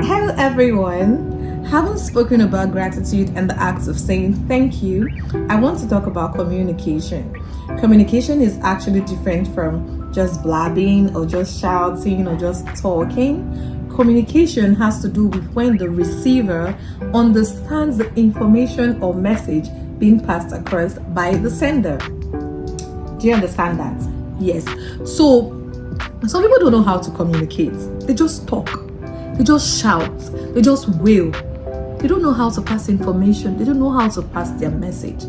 Hello everyone. Having spoken about gratitude and the acts of saying thank you, I want to talk about communication. Communication is actually different from just blabbing or just shouting or just talking. Communication has to do with when the receiver understands the information or message being passed across by the sender. Do you understand that? Yes. So some people don't know how to communicate. They just talk. They just shout. They just wail. They don't know how to pass information. They don't know how to pass their message.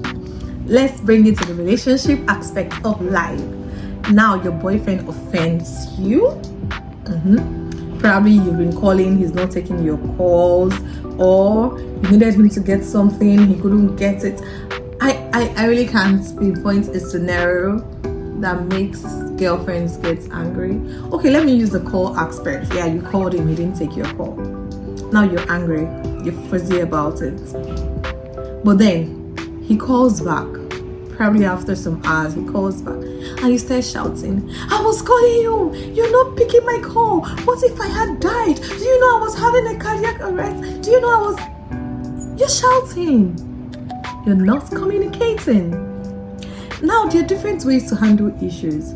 Let's bring it to the relationship aspect of life. Now your boyfriend offends you. Probably you've been calling, he's not taking your calls, or you needed him to get something, he couldn't get it. I really can't pinpoint a scenario that makes girlfriends get angry. Okay, let me use the call aspect. Yeah, you called him, he didn't take your call. Now you're angry, you're fuzzy about it. But then he calls back. Probably after some hours, he calls back and you start shouting, I was calling you, you're not picking my call. What if I had died? Do you know I was having a cardiac arrest? Do you know you're shouting. You're not communicating. Now, there are different ways to handle issues.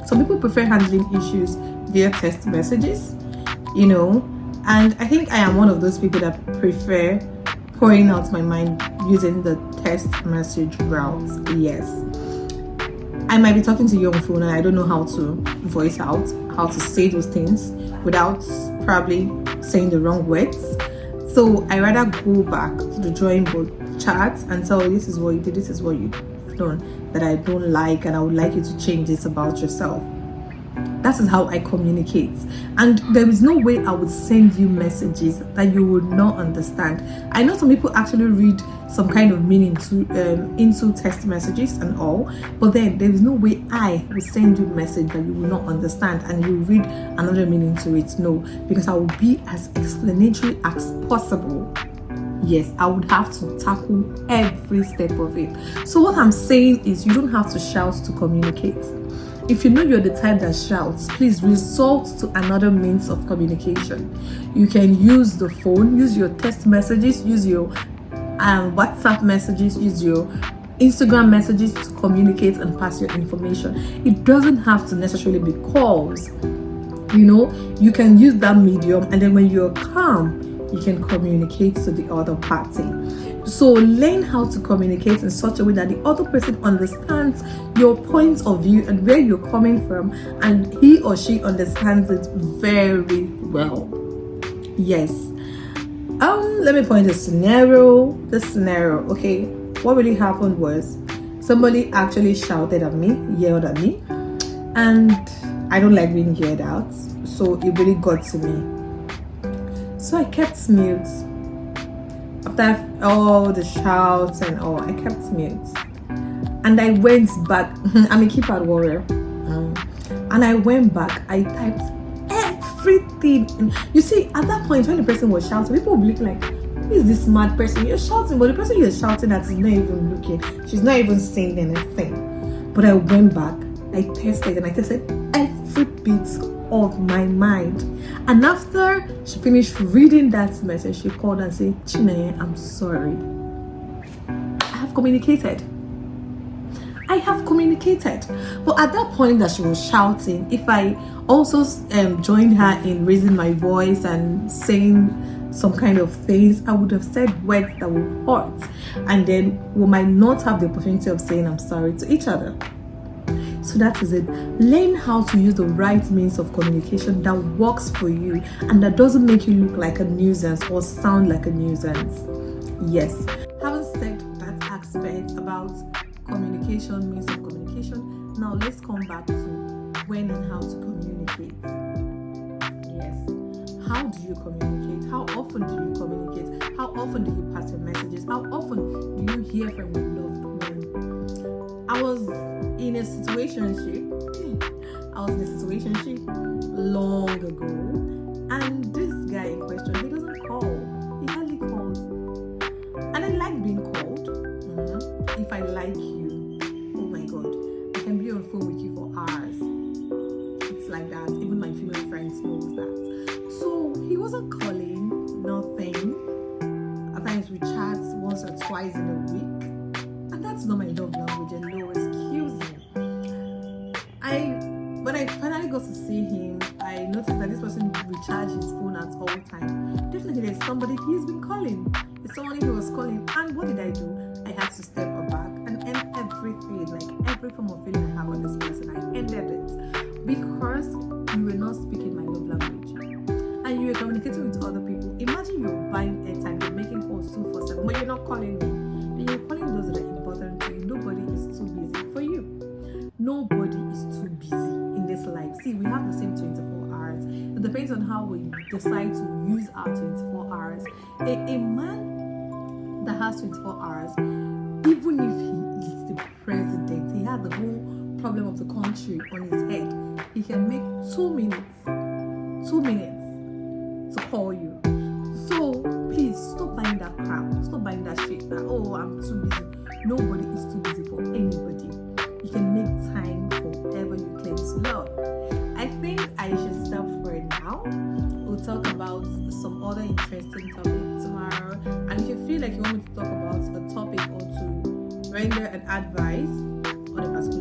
Some people prefer handling issues via text messages, and I think I am one of those people that prefer pouring out my mind using the text message route. Yes. I might be talking to you on phone and I don't know how to voice out, how to say those things without probably saying the wrong words. So I rather go back to the drawing board chat and tell you, this is what you did, this is what you've done that I don't like, and I would like you to change this about yourself. That is how I communicate. And there is no way I would send you messages that you would not understand. I know some people actually read some kind of meaning into text messages and all, but then there is no way I will send you a message that you will not understand and you read another meaning to it. No, because I will be as explanatory as possible. Yes, I would have to tackle every step of it. So what I'm saying is, you don't have to shout to communicate. If you know you're the type that shouts, please resort to another means of communication. You can use the phone, use your text messages, use your WhatsApp messages, use your Instagram messages to communicate and pass your information. It doesn't have to necessarily be calls. You can use that medium, and then when you're calm, you can communicate to the other party. So learn how to communicate in such a way that the other person understands your point of view and where you're coming from, and he or she understands it very well. Yes. Let me point a scenario. Okay, what really happened was somebody actually shouted at me, yelled at me, and I don't like being yelled out, so it really got to me. So I kept mute. After all the shouts and all, I kept mute. And I went back. I'm a keypad warrior. And I went back. I typed everything. You see, at that point, when the person was shouting, people would be looking like, who is this mad person? You're shouting, but the person you're shouting at is not even looking. She's not even saying anything. But I went back. I tested every bit of my mind, and after she finished reading that message, she called and said, Chineye, I'm sorry. I have communicated. But at that point that she was shouting, if I also joined her in raising my voice and saying some kind of things, I would have said words that would hurt, and then we might not have the opportunity of saying I'm sorry to each other. So that is it. Learn how to use the right means of communication that works for you and that doesn't make you look like a nuisance or sound like a nuisance. Yes. Having said that aspect about communication, means of communication, now let's come back to when and how to communicate. Yes. How do you communicate? How often do you communicate? How often do you pass your messages? How often do you hear from your loved one? I was in a situationship long ago, and this guy in question, he doesn't call. He hardly calls. And I like being called. If I like you, oh my god, I can be on phone with you for hours. It's like that. Even my female friends knows that. So he wasn't not calling, nothing. At times we chat once or twice in a week, and that's not my love language. Hello, excuse me. When I finally got to see him, I noticed that this person recharged his phone at all time. Definitely, there's somebody he's been calling. It's someone he was calling, and what did I do? I had to step back and end everything, like every form of feeling I have on this person. I ended it because you were not speaking my love language, and you were communicating with other people. Imagine you're buying airtime, you're making calls 247, but you're not calling me, and you're calling those that are important to you. Nobody is too busy for you. Nobody is too busy in this life. See, we have the same 24 hours. It depends on how we decide to use our 24 hours. A man that has 24 hours, even if he is the president, he has the whole problem of the country on his head, he can make 2 minutes to call you. So please stop buying that crap. Stop buying that shit that, oh, I'm too busy. Nobody is too busy for anybody. You can make time for whatever you claim to love. I think I should stop for now. We'll talk about some other interesting topics tomorrow. And if you feel like you want me to talk about a topic or to render an advice on a particular